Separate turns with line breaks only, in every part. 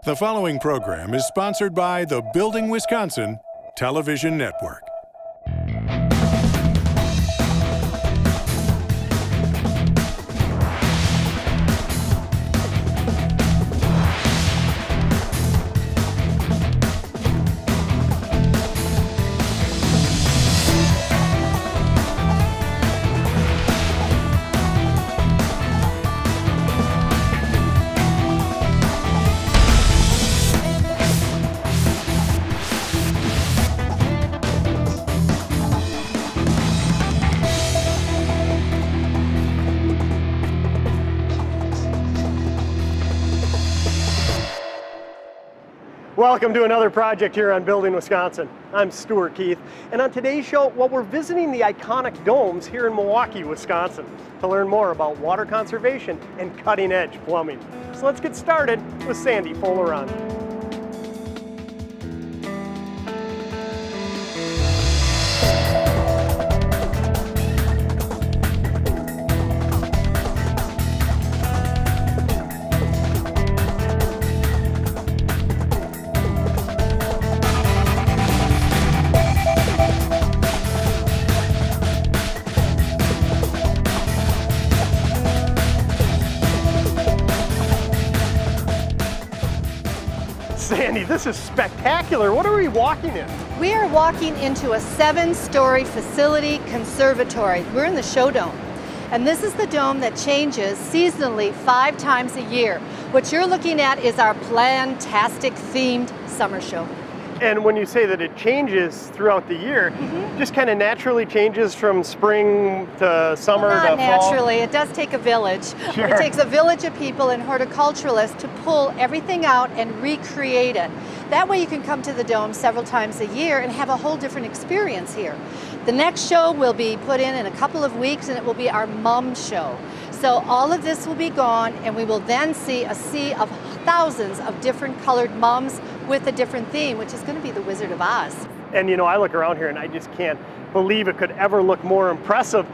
The following program is sponsored by the Building Wisconsin Television Network.
Welcome to another project here on Building Wisconsin. I'm Stuart Keith, and on today's show, we're visiting the iconic domes here in Milwaukee, Wisconsin, to learn more about water conservation and cutting-edge plumbing. So let's get started with Sandy Folaron. Sandy, this is spectacular. What are we walking in?
We are walking into a 7-story facility conservatory. We're in the show dome. And this is the dome that changes seasonally 5 times a year. What you're looking at is our Plantastic themed summer show.
And when you say that it changes throughout the year, just kind of naturally changes from spring to summer to fall?
Not naturally. It does take a village.
Sure.
It takes a village of people and horticulturalists to pull everything out and recreate it. That way you can come to the dome several times a year and have a whole different experience here. The next show will be put in a couple of weeks, and it will be our mum show. So all of this will be gone, and we will then see a sea of thousands of different colored mums with a different theme, which is going to be the Wizard of Oz.
And you know, I look around here and I just can't believe it could ever look more impressive.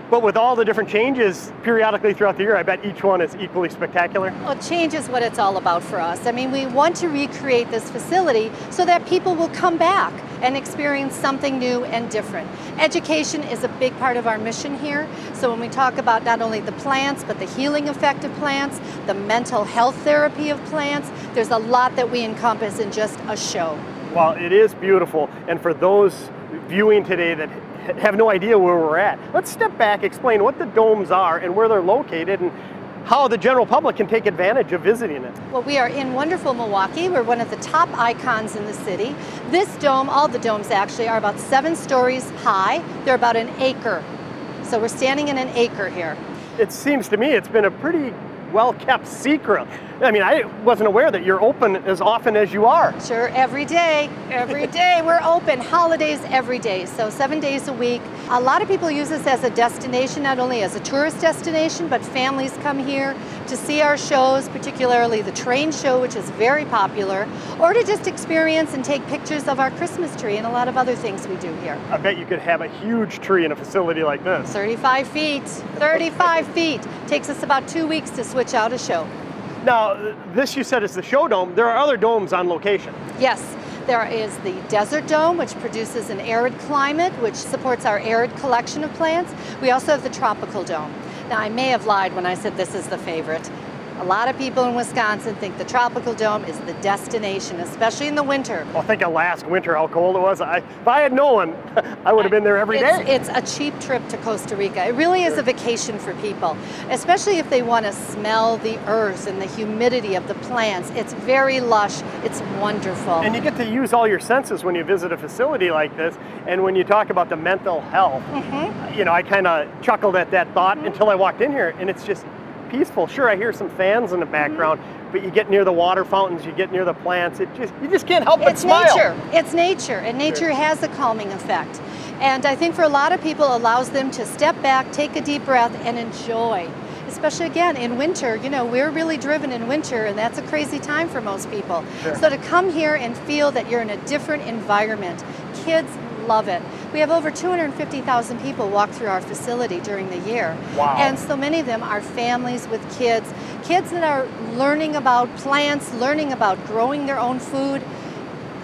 But with all the different changes periodically throughout the year, I bet each one is equally spectacular.
Well, change is what it's all about for us. I mean, we want to recreate this facility so that people will come back and experience something new and different. Education is a big part of our mission here. So when we talk about not only the plants, but the healing effect of plants, the mental health therapy of plants, there's a lot that we encompass in just a show.
Well, it is beautiful. And for those viewing today that have no idea where we're at, let's step back, explain what the domes are and where they're located and how the general public can take advantage of visiting it.
Well, we are in wonderful Milwaukee. We're one of the top icons in the city. This dome, all the domes actually, are about 7 stories high. They're about an acre. So we're standing in an acre here. It
seems to me it's been a pretty well-kept secret. I mean, I wasn't aware that you're open as often as you are.
Sure, every day we're open, holidays every day, so 7 days a week. A lot of people use this as a destination, not only as a tourist destination, but families come here to see our shows, particularly the train show, which is very popular, or to just experience and take pictures of our Christmas tree and a lot of other things we do here.
I bet you could have a huge tree in a facility like this.
35 feet, 35 feet. Takes us about 2 weeks to switch out a show.
Now, this you said is the show dome. There are other domes on location.
Yes, there is the desert dome, which produces an arid climate, which supports our arid collection of plants. We also have the tropical dome. Now, I may have lied when I said this is the favorite. A lot of people in Wisconsin think the tropical dome is the destination, especially in the winter.
Well, think of last winter, how cold it was. If I had known, I would have been there every day.
It's a cheap trip to Costa Rica. It really is a vacation for people, especially if they want to smell the earth and the humidity of the plants. It's very lush. It's wonderful.
And you get to use all your senses when you visit a facility like this. And when you talk about the mental health, you know, I kind of chuckled at that thought until I walked in here, and it's just peaceful. Sure, I hear some fans in the background, but you get near the water fountains, you get near the plants, you just can't help but smile.
It's nature, and nature has a calming effect. And I think for a lot of people, it allows them to step back, take a deep breath, and enjoy. Especially again in winter, you know, we're really driven in winter, and that's a crazy time for most people.
Sure.
So to come here and feel that you're in a different environment, kids love it. We have over 250,000 people walk through our facility during the year.
Wow.
And so many of them are families with kids, kids that are learning about plants, learning about growing their own food.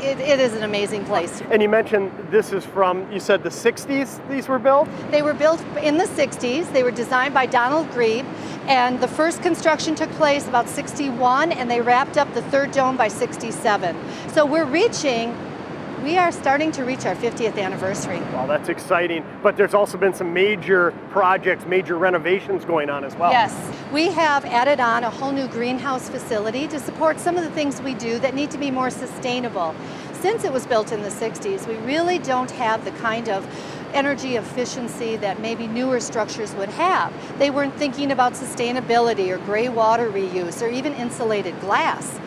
It is an amazing place.
And you mentioned this is from, you said the 60s these were built?
They were built in the 60s. They were designed by Donald Grebe, and the first construction took place about 61, and they wrapped up the third dome by 67. So we are starting to reach our 50th anniversary.
Wow, that's exciting. But there's also been some major projects, major renovations going on as well.
Yes, we have added on a whole new greenhouse facility to support some of the things we do that need to be more sustainable. Since it was built in the 60s, we really don't have the kind of energy efficiency that maybe newer structures would have. They weren't thinking about sustainability or gray water reuse or even insulated glass.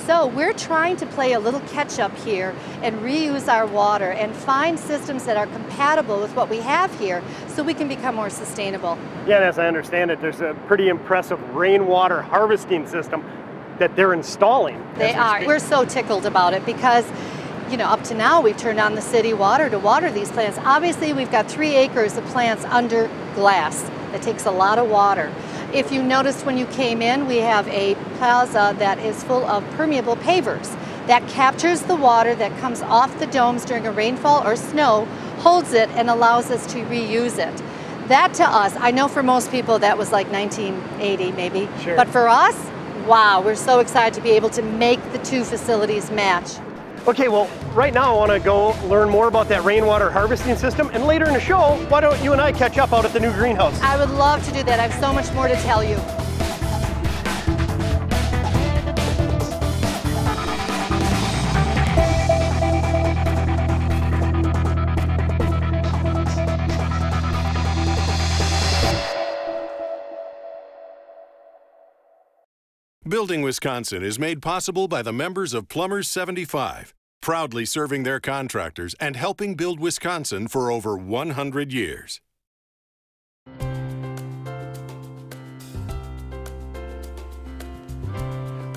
So we're trying to play a little catch up here and reuse our water and find systems that are compatible with what we have here so we can become more sustainable.
Yeah, and as I understand it, there's a pretty impressive rainwater harvesting system that they're installing.
They are. We're so tickled about it because, you know, up to now we've turned on the city water to water these plants. Obviously we've got 3 acres of plants under glass. That takes a lot of water. If you noticed when you came in, we have a plaza that is full of permeable pavers. That captures the water that comes off the domes during a rainfall or snow, holds it, and allows us to reuse it. That to us, I know for most people that was like 1980 maybe,
Sure.
But for us, wow, we're so excited to be able to make the 2 facilities match.
Okay, well, right now I want to go learn more about that rainwater harvesting system, and later in the show, why don't you and I catch up out at the new greenhouse?
I would love to do that. I have so much more to tell you.
Building Wisconsin is made possible by the members of Plumbers 75, proudly serving their contractors and helping build Wisconsin for over 100 years.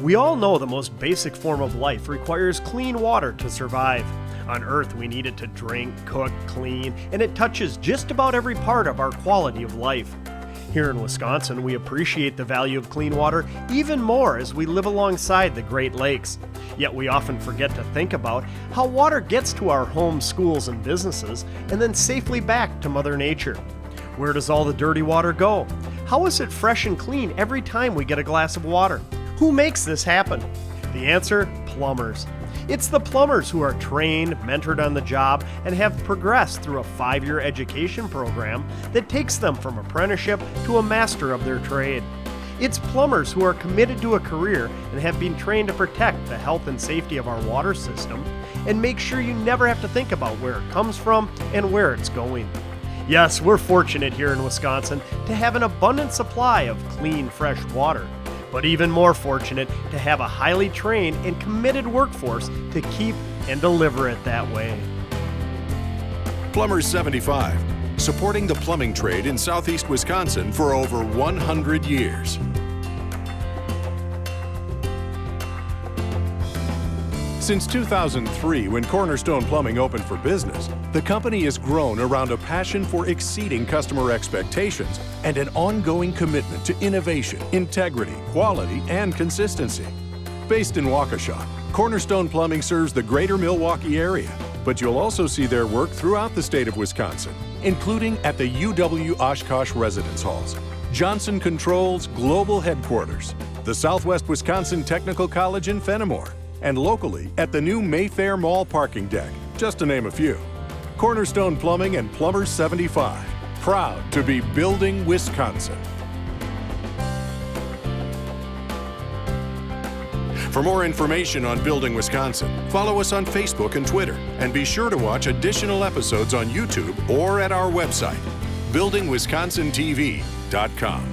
We all know the most basic form of life requires clean water to survive. On Earth, we need it to drink, cook, clean, and it touches just about every part of our quality of life. Here in Wisconsin, we appreciate the value of clean water even more as we live alongside the Great Lakes. Yet we often forget to think about how water gets to our homes, schools, and businesses, and then safely back to Mother Nature. Where does all the dirty water go? How is it fresh and clean every time we get a glass of water? Who makes this happen? The answer, plumbers. It's the plumbers who are trained, mentored on the job, and have progressed through a 5-year education program that takes them from apprenticeship to a master of their trade. It's plumbers who are committed to a career and have been trained to protect the health and safety of our water system and make sure you never have to think about where it comes from and where it's going. Yes, we're fortunate here in Wisconsin to have an abundant supply of clean, fresh water. But even more fortunate to have a highly trained and committed workforce to keep and deliver it that way.
Plumbers 75, supporting the plumbing trade in southeast Wisconsin for over 100 years. Since 2003, when Cornerstone Plumbing opened for business, the company has grown around a passion for exceeding customer expectations and an ongoing commitment to innovation, integrity, quality, and consistency. Based in Waukesha, Cornerstone Plumbing serves the greater Milwaukee area, but you'll also see their work throughout the state of Wisconsin, including at the UW Oshkosh Residence Halls, Johnson Controls Global Headquarters, the Southwest Wisconsin Technical College in Fenimore, and locally at the new Mayfair Mall parking deck, just to name a few. Cornerstone Plumbing and Plumbers 75, proud to be building Wisconsin. For more information on Building Wisconsin, follow us on Facebook and Twitter, and be sure to watch additional episodes on YouTube or at our website, buildingwisconsintv.com.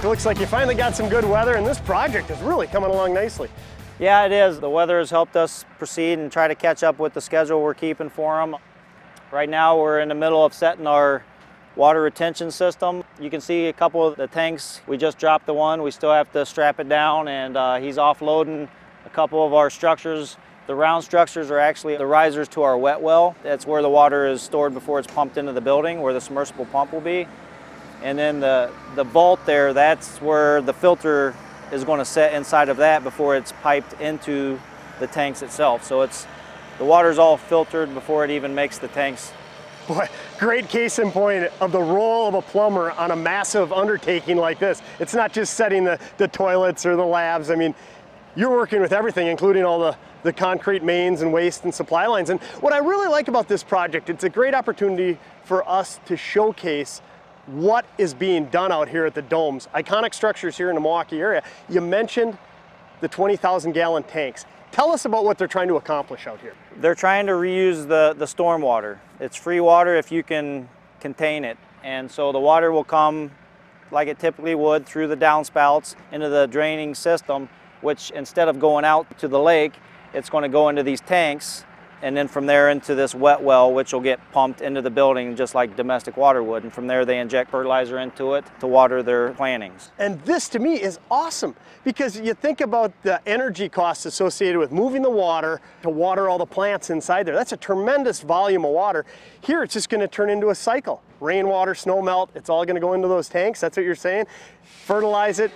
Stuart, looks like you finally got some good weather and this project is really coming along nicely.
Yeah, it is. The weather has helped us proceed and try to catch up with the schedule we're keeping for them. Right now we're in the middle of setting our water retention system. You can see a couple of the tanks. We just dropped the one. We still have to strap it down, and he's offloading a couple of our structures. The round structures are actually the risers to our wet well. That's where the water is stored before it's pumped into the building, where the submersible pump will be. And then the vault there, that's where the filter is going to set inside of that before it's piped into the tanks itself. So the water's all filtered before it even makes the tanks.
Boy, great case in point of the role of a plumber on a massive undertaking like this. It's not just setting the toilets or the labs. I mean, you're working with everything, including all the concrete mains and waste and supply lines. And what I really like about this project, it's a great opportunity for us to showcase what is being done out here at the domes. Iconic structures here in the Milwaukee area. You mentioned the 20,000 gallon tanks. Tell us about what they're trying to accomplish out here.
They're trying to reuse the storm water. It's free water if you can contain it. And so the water will come like it typically would through the downspouts into the draining system, which instead of going out to the lake, it's going to go into these tanks, and then from there into this wet well, which will get pumped into the building just like domestic water would. And from there they inject fertilizer into it to water their plantings.
And this to me is awesome, because you think about the energy costs associated with moving the water to water all the plants inside there. That's a tremendous volume of water. Here it's just going to turn into a cycle. Rainwater, snow melt, it's all going to go into those tanks. That's what you're saying. Fertilize it,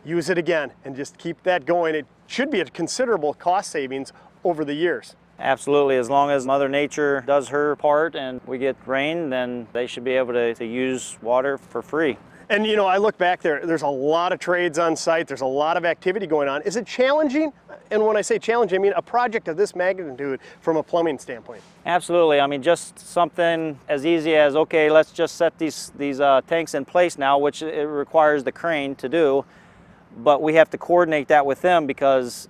use it again, and just keep that going. It should be a considerable cost savings over the years.
Absolutely. As long as Mother Nature does her part and we get rain, then they should be able to use water for free.
And you know, I look back there, there's a lot of trades on site, there's a lot of activity going on. Is it challenging? And when I say challenging, I mean a project of this magnitude from a plumbing standpoint.
Absolutely. I mean, just something as easy as, okay, let's just set these tanks in place now, which it requires the crane to do, but we have to coordinate that with them because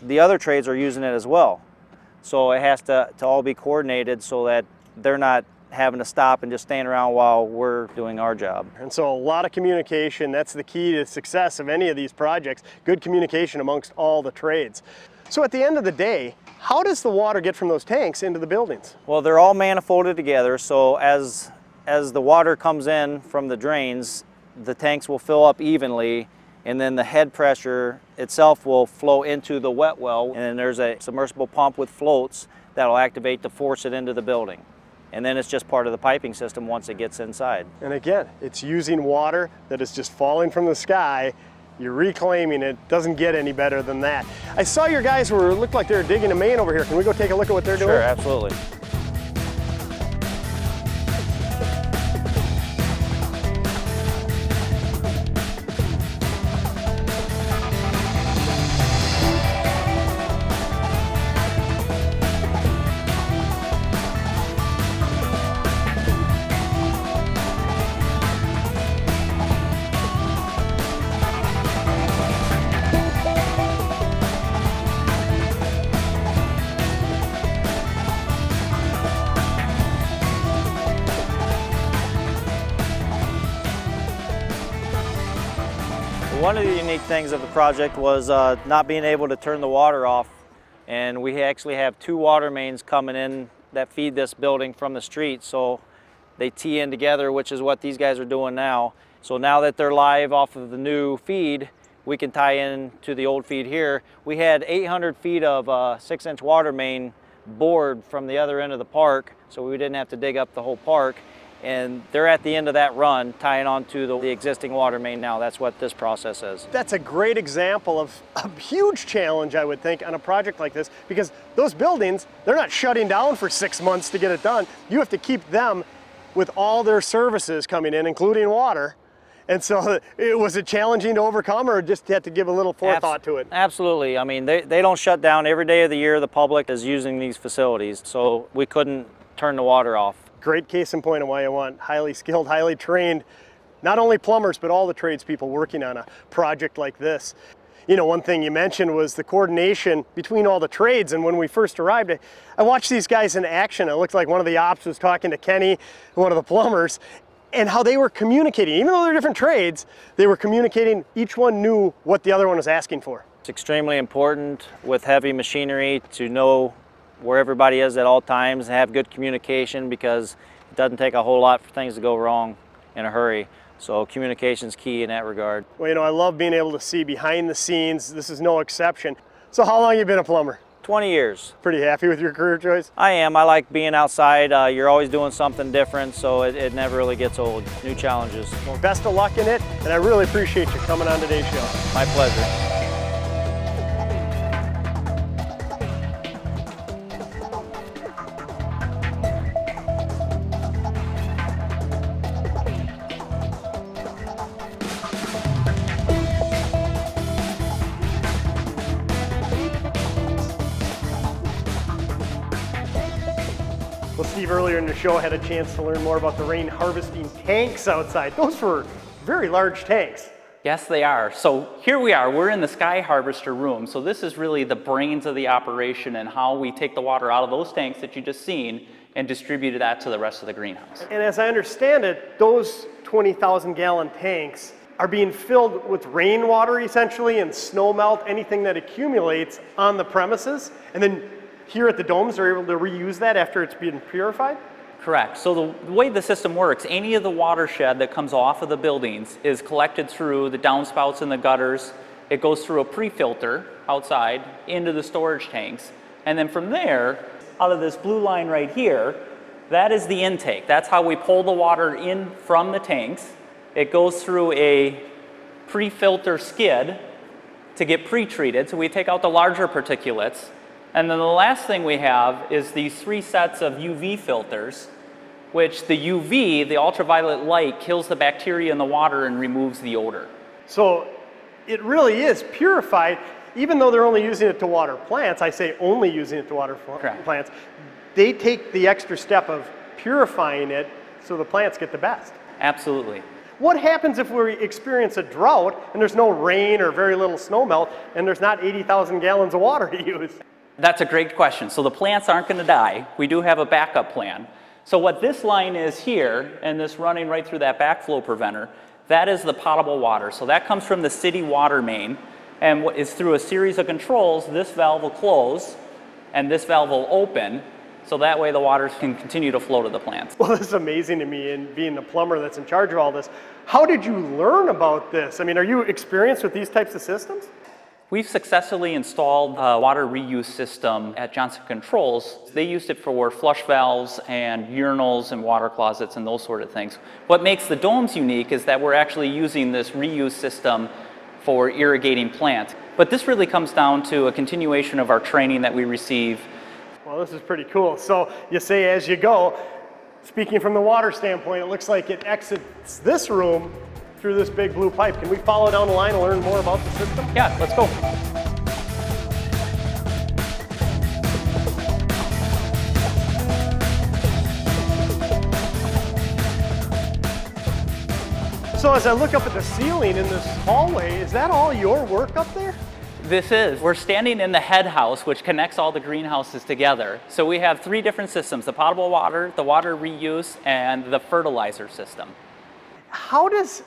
the other trades are using it as well. So it has to all be coordinated so that they're not having to stop and just stand around while we're doing our job.
And so a lot of communication, that's the key to success of any of these projects, good communication amongst all the trades. So at the end of the day, how does the water get from those tanks into the buildings?
Well, they're all manifolded together, so as the water comes in from the drains, the tanks will fill up evenly, and then the head pressure itself will flow into the wet well, and then there's a submersible pump with floats that'll activate to force it into the building. And then it's just part of the piping system once it gets inside.
And again, it's using water that is just falling from the sky. You're reclaiming it. Doesn't get any better than that. I saw your guys looked like they were digging a main over here. Can we go take a look at what they're doing?
Sure, absolutely. One of the unique things of the project was not being able to turn the water off, and we actually have two water mains coming in that feed this building from the street, so they tee in together, which is what these guys are doing now. So now that they're live off of the new feed, we can tie in to the old feed here. We had 800 feet of 6-inch water main bored from the other end of the park, so we didn't have to dig up the whole park. And they're at the end of that run, tying onto the existing water main now. That's what this process is.
That's a great example of a huge challenge, I would think, on a project like this, because those buildings, they're not shutting down for 6 months to get it done. You have to keep them with all their services coming in, including water. And so was it challenging to overcome, or just had to give a little forethought to it?
Absolutely. I mean, they don't shut down. Every day of the year, the public is using these facilities, so we couldn't turn the water off.
Great case in point of why I want highly skilled, highly trained, not only plumbers, but all the tradespeople working on a project like this. You know, one thing you mentioned was the coordination between all the trades, and when we first arrived, I watched these guys in action. It looked like one of the ops was talking to Kenny, one of the plumbers, and how they were communicating. Even though they're different trades, they were communicating. Each one knew what the other one was asking for.
It's extremely important with heavy machinery to know where everybody is at all times and have good communication, because it doesn't take a whole lot for things to go wrong in a hurry. So communication's key in that regard.
Well, you know, I love being able to see behind the scenes. This is no exception. So how long have you been a plumber?
20 years.
Pretty happy with your career choice?
I am. I like being outside. You're always doing something different, so it never really gets old. New challenges.
Well, best of luck in it, and I really appreciate you coming on today's show.
My pleasure.
Well, Steve, earlier in the show, I had a chance to learn more about the rain harvesting tanks outside. Those were very large tanks.
Yes, they are. So here we are, we're in the sky harvester room. So this is really the brains of the operation and how we take the water out of those tanks that you just seen and distribute that to the rest of the greenhouse.
And as I understand it, those 20,000 gallon tanks are being filled with rainwater essentially and snow melt, anything that accumulates on the premises. And then here at the domes, they're able to reuse that after it's been purified?
Correct. So the way the system works, any of the watershed that comes off of the buildings is collected through the downspouts and the gutters. It goes through a pre-filter outside into the storage tanks. And then from there, out of this blue line right here, that is the intake. That's how we pull the water in from the tanks. It goes through a pre-filter skid to get pre-treated. So we take out the larger particulates. And then the last thing we have is these 3 sets of UV filters, which the UV, the ultraviolet light, kills the bacteria in the water and removes the odor.
So it really is purified, even though they're only using it to water plants. I say only using it to water plants. They take the extra step of purifying it so the plants get the best.
Absolutely.
What happens if we experience a drought and there's no rain or very little snow melt and there's not 80,000 gallons of water to use?
That's a great question. So the plants aren't going to die. We do have a backup plan. So what this line is here, and this running right through that backflow preventer, that is the potable water. So that comes from the city water main, and is through a series of controls. This valve will close, and this valve will open, so that way the water can continue to flow to the plants.
Well, this is amazing to me, and being the plumber that's in charge of all this. How did you learn about this? I mean, are you experienced with these types of systems?
We've successfully installed a water reuse system at Johnson Controls. They used it for flush valves and urinals and water closets and those sort of things. What makes the domes unique is that we're actually using this reuse system for irrigating plants. But this really comes down to a continuation of our training that we receive.
Well, this is pretty cool. So you say as you go, speaking from the water standpoint, it looks like it exits this room through this big blue pipe. Can we follow down the line and learn more about the system?
Yeah, let's go.
So as I look up at the ceiling in this hallway, is that all your work up there?
This is. We're standing in the head house, which connects all the greenhouses together. So we have 3 different systems: the potable water, the water reuse, and the fertilizer system.
How does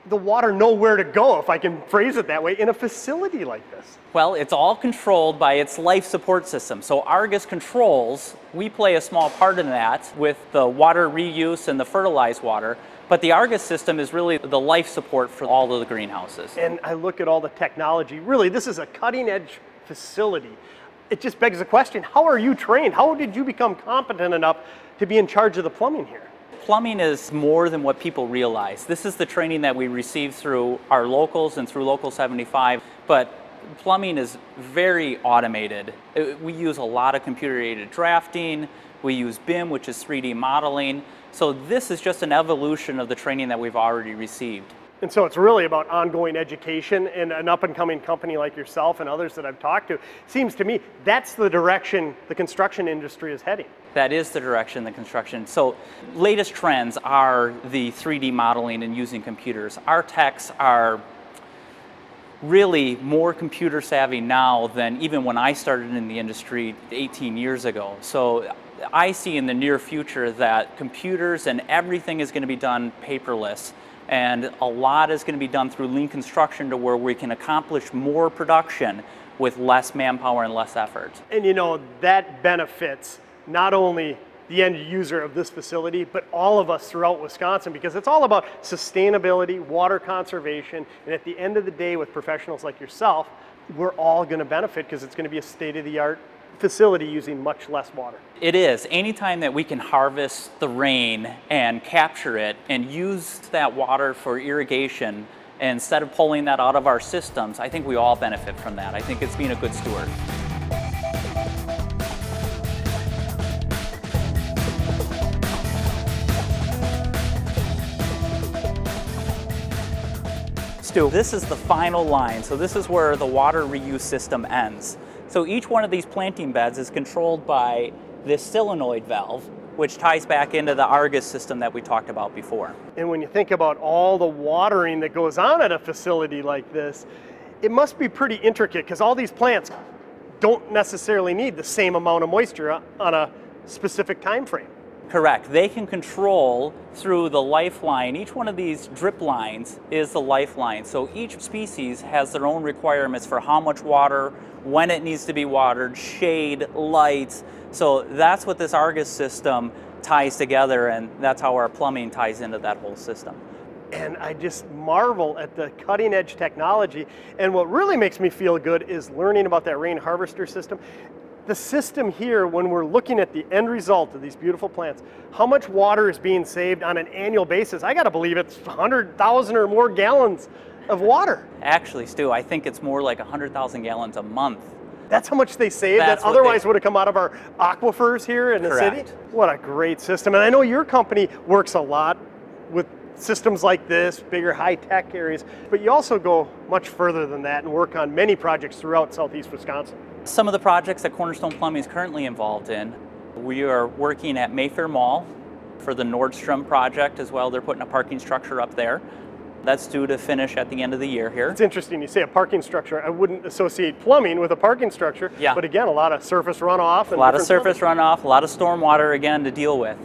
the water know where to go, if I can phrase it that way, in a facility like this?
Well, it's all controlled by its life support system. So Argus Controls, we play a small part in that with the water reuse and the fertilized water, but the Argus system is really the life support for all of the greenhouses.
And I look at all the technology. Really, this is a cutting-edge facility. It just begs the question, how are you trained? How did you become competent enough to be in charge of the plumbing here?
Plumbing is more than what people realize. This is the training that we receive through our locals and through Local 75, but plumbing is very automated. We use a lot of computer-aided drafting. We use BIM, which is 3D modeling. So this is just an evolution of the training that we've already received.
And so it's really about ongoing education, and an up-and-coming company like yourself and others that I've talked to, seems to me that's the direction the construction industry is heading.
That is the direction the construction. So latest trends are the 3D modeling and using computers. Our techs are really more computer savvy now than even when I started in the industry 18 years ago. So I see in the near future that computers and everything is going to be done paperless, and a lot is going to be done through lean construction to where we can accomplish more production with less manpower and less effort.
And you know, that benefits not only the end user of this facility, but all of us throughout Wisconsin, because it's all about sustainability, water conservation, and at the end of the day, with professionals like yourself, we're all going to benefit because it's going to be a state-of-the-art facility using much less water.
It is. Anytime that we can harvest the rain and capture it and use that water for irrigation instead of pulling that out of our systems, I think we all benefit from that. I think it's being a good steward. Stu, this is the final line. So this is where the water reuse system ends. So each one of these planting beds is controlled by this solenoid valve, which ties back into the Argus system that we talked about before.
And when you think about all the watering that goes on at a facility like this, it must be pretty intricate because all these plants don't necessarily need the same amount of moisture on a specific time frame.
Correct. They can control through the lifeline. Each one of these drip lines is the lifeline. So each species has their own requirements for how much water, when it needs to be watered, shade, lights. So that's what this Argus system ties together, and that's how our plumbing ties into that whole system.
And I just marvel at the cutting edge technology. And what really makes me feel good is learning about that rain harvester system. The system here, when we're looking at the end result of these beautiful plants, how much water is being saved on an annual basis? I gotta believe it's 100,000 or more gallons of water.
Actually, Stu, I think it's more like 100,000 gallons a month.
That's how much they save that otherwise would have come out of our aquifers here in the city? What a great system. And I know your company works a lot with systems like this, bigger high-tech areas, but you also go much further than that and work on many projects throughout southeast Wisconsin.
Some of the projects that Cornerstone Plumbing is currently involved in, we are working at Mayfair Mall for the Nordstrom project as well. They're putting a parking structure up there. That's due to finish at the end of the year here.
It's interesting you say a parking structure. I wouldn't associate plumbing with a parking structure,
yeah.
But again, a lot of surface runoff.
A lot of surface runoff, a lot of storm water again to deal with.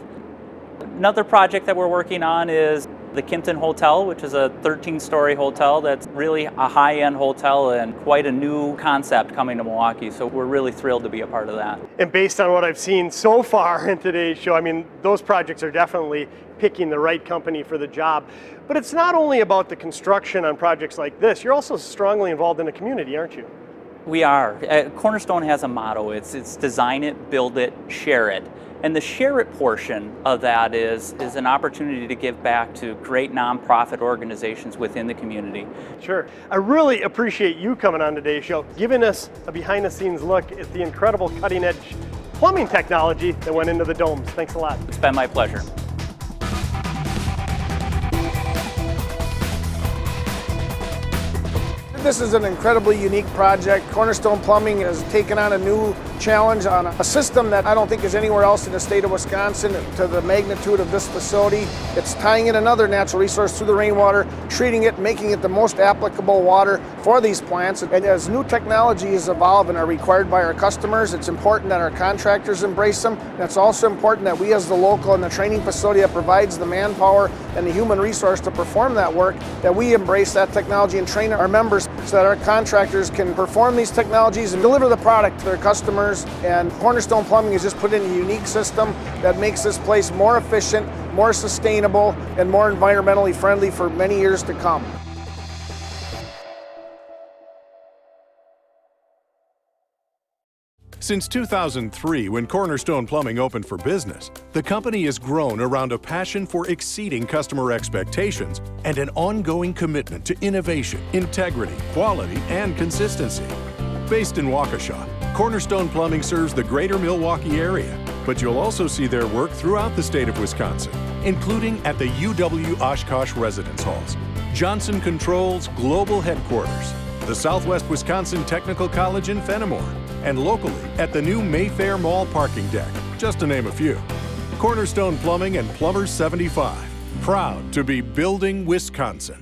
Another project that we're working on is the Kimpton Hotel, which is a 13-story hotel that's really a high-end hotel and quite a new concept coming to Milwaukee. So we're really thrilled to be a part of that.
And based on what I've seen so far in today's show, I mean, those projects are definitely picking the right company for the job. But it's not only about the construction on projects like this, you're also strongly involved in the community, aren't you?
We are. Cornerstone has a motto. It's design it, build it, share it. And the share it portion of that is an opportunity to give back to great nonprofit organizations within the community.
Sure. I really appreciate you coming on today's show, giving us a behind the scenes look at the incredible cutting edge plumbing technology that went into the domes. Thanks a lot.
It's been my pleasure.
This is an incredibly unique project. Cornerstone Plumbing has taken on a new challenge on a system that I don't think is anywhere else in the state of Wisconsin to the magnitude of this facility. It's tying in another natural resource through the rainwater, treating it, making it the most applicable water for these plants. And as new technologies evolve and are required by our customers, it's important that our contractors embrace them. And it's also important that we as the local and the training facility that provides the manpower and the human resource to perform that work, that we embrace that technology and train our members so that our contractors can perform these technologies and deliver the product to their customers. And Cornerstone Plumbing has just put in a unique system that makes this place more efficient, more sustainable, and more environmentally friendly for many years to come.
Since 2003, when Cornerstone Plumbing opened for business, the company has grown around a passion for exceeding customer expectations and an ongoing commitment to innovation, integrity, quality, and consistency. Based in Waukesha, Cornerstone Plumbing serves the greater Milwaukee area, but you'll also see their work throughout the state of Wisconsin, including at the UW Oshkosh Residence Halls, Johnson Controls Global Headquarters, the Southwest Wisconsin Technical College in Fenimore, and locally at the new Mayfair Mall parking deck, just to name a few. Cornerstone Plumbing and Plumbers 75, proud to be building Wisconsin.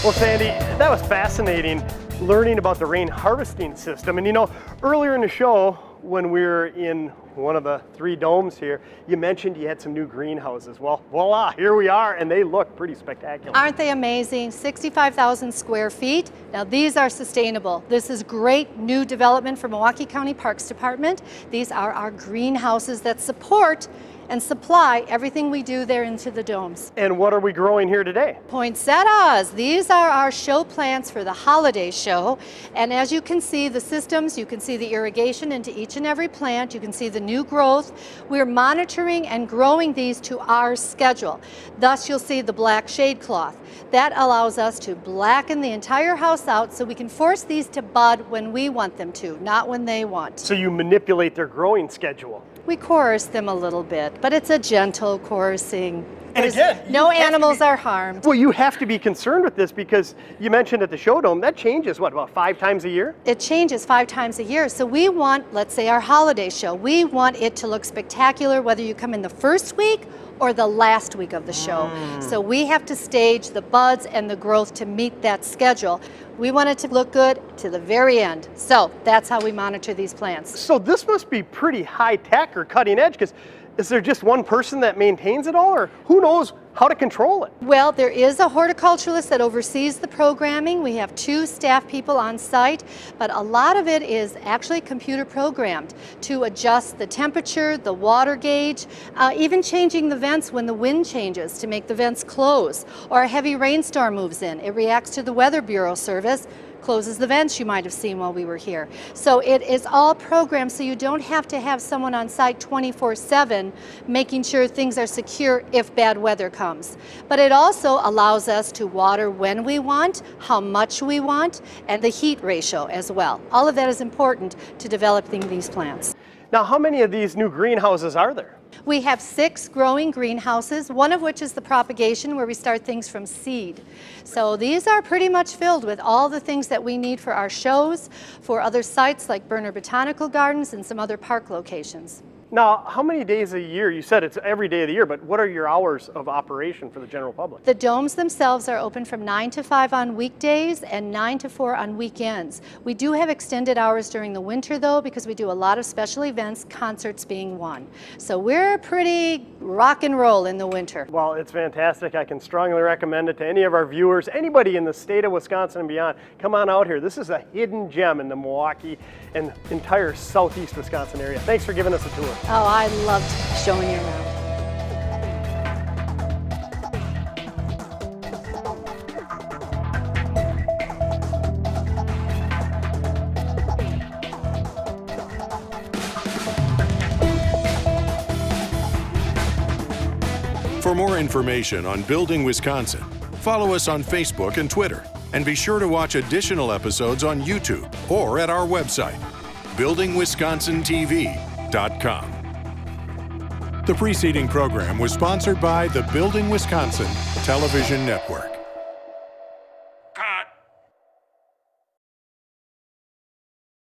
Well, Sandy, that was fascinating, learning about the rain harvesting system. And you know, earlier in the show, when we were in one of the 3 domes here, you mentioned you had some new greenhouses. Well, voila, here we are, and they look pretty spectacular.
Aren't they amazing? 65,000 square feet. Now these are sustainable. This is great new development for Milwaukee County Parks Department. These are our greenhouses that support and supply everything we do there into the domes.
And what are we growing here today?
Poinsettias. These are our show plants for the holiday show. And as you can see the systems, you can see the irrigation into each and every plant, you can see the new growth. We're monitoring and growing these to our schedule. Thus you'll see the black shade cloth. That allows us to blacken the entire house out so we can force these to bud when we want them to, not when they want.
So you manipulate their growing schedule.
We chorus them a little bit, but it's a gentle chorusing.
And again,
no animals are harmed.
Well, you have to be concerned with this because you mentioned at the show dome, that changes, what, about 5 times a year?
It changes 5 times a year. So we want, let's say our holiday show, we want it to look spectacular whether you come in the first week or the last week of the show. So we have to stage the buds and the growth to meet that schedule. We want it to look good to the very end. So that's how we monitor these plants.
So this must be pretty high tech or cutting edge, because is there just one person that maintains it all, or who knows how to control it?
Well, there is a horticulturalist that oversees the programming. We have 2 staff people on site, but a lot of it is actually computer programmed to adjust the temperature, the water gauge, even changing the vents when the wind changes to make the vents close, or a heavy rainstorm moves in. It reacts to the Weather Bureau service, closes the vents you might have seen while we were here. So it is all programmed so you don't have to have someone on site 24/7 making sure things are secure if bad weather comes. But it also allows us to water when we want, how much we want, and the heat ratio as well. All of that is important to developing these plants.
Now, how many of these new greenhouses are there?
We have 6 growing greenhouses, one of which is the propagation where we start things from seed. So these are pretty much filled with all the things that we need for our shows, for other sites like Berner Botanical Gardens and some other park locations.
Now, how many days a year? You said it's every day of the year, but what are your hours of operation for the general public?
The domes themselves are open from 9 to 5 on weekdays and 9 to 4 on weekends. We do have extended hours during the winter though, because we do a lot of special events, concerts being one. So we're pretty rock and roll in the winter.
Well, it's fantastic. I can strongly recommend it to any of our viewers, anybody in the state of Wisconsin and beyond. Come on out here. This is a hidden gem in the Milwaukee and entire southeast Wisconsin area. Thanks for giving us a tour.
Oh, I loved showing you around.
For more information on Building Wisconsin, follow us on Facebook and Twitter, and be sure to watch additional episodes on YouTube or at our website, buildingwisconsintv.com. The preceding program was sponsored by the Building Wisconsin Television Network.